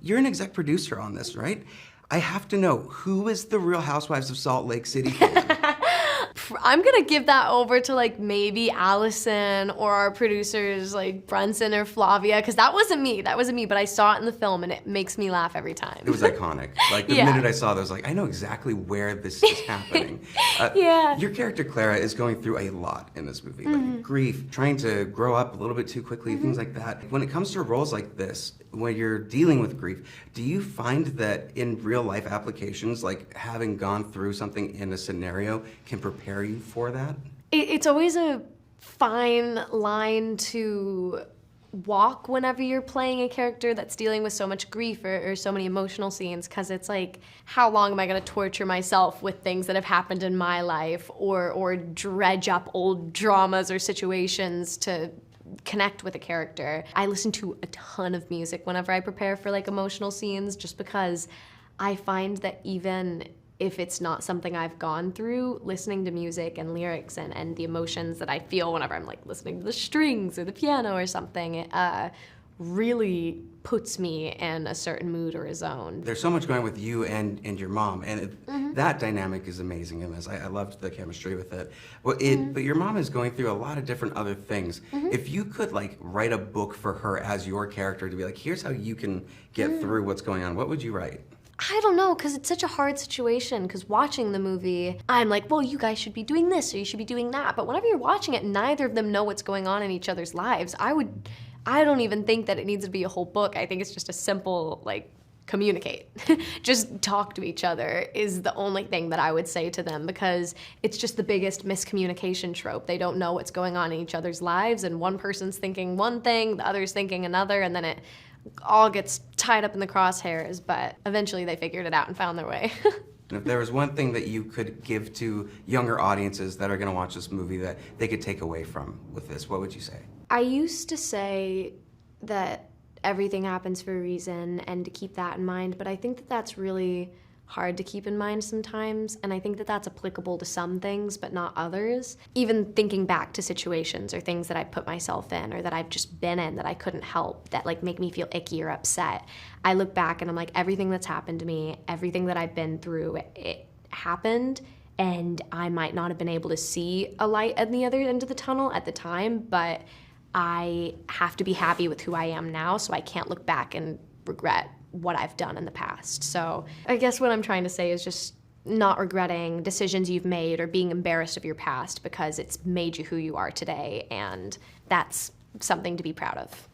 You're an exec producer on this, right? I have to know, who is the Real Housewives of Salt Lake City villain? I'm gonna give that over to like maybe Allison or our producers like Brunson or Flavia, because that wasn't me, but I saw it in the film and it makes me laugh every time. It was iconic. Like the minute I saw that, I was like, I know exactly where this is happening. Your character Clara is going through a lot in this movie, like grief, trying to grow up a little bit too quickly, things like that. When it comes to roles like this, when you're dealing with grief, do you find that in real life applications, like having gone through something in a scenario can prepare you for that? It's always a fine line to walk whenever you're playing a character that's dealing with so much grief or so many emotional scenes, because it's like, how long am I going to torture myself with things that have happened in my life, or dredge up old dramas or situations to connect with a character. I listen to a ton of music whenever I prepare for like emotional scenes, just because I find that even if it's not something I've gone through, listening to music and lyrics and the emotions that I feel whenever I'm like listening to the strings or the piano or something, really puts me in a certain mood or a zone. There's so much going with you and your mom, and that dynamic is amazing in this. I loved the chemistry with it. Well, but your mom is going through a lot of different other things. If you could like write a book for her as your character to be like, here's how you can get through what's going on, what would you write? I don't know, because it's such a hard situation, because watching the movie, I'm like, well, you guys should be doing this or you should be doing that. But whenever you're watching it, neither of them know what's going on in each other's lives. I don't even think that it needs to be a whole book. I think it's just a simple, like, communicate. Just talk to each other is the only thing that I would say to them, because it's just the biggest miscommunication trope. They don't know what's going on in each other's lives, and one person's thinking one thing, the other's thinking another, and then it all gets tied up in the crosshairs, but eventually they figured it out and found their way. And if there was one thing that you could give to younger audiences that are going to watch this movie that they could take away from with this, what would you say? I used to say that everything happens for a reason and to keep that in mind, but I think that that's really hard to keep in mind sometimes, and I think that that's applicable to some things but not others. Even thinking back to situations or things that I put myself in or that I've just been in that I couldn't help, that like make me feel icky or upset, I look back and I'm like, everything that's happened to me, everything that I've been through, it happened, and I might not have been able to see a light at the other end of the tunnel at the time, but I have to be happy with who I am now, so I can't look back and regret what I've done in the past. So I guess what I'm trying to say is just not regretting decisions you've made or being embarrassed of your past, because it's made you who you are today, and that's something to be proud of.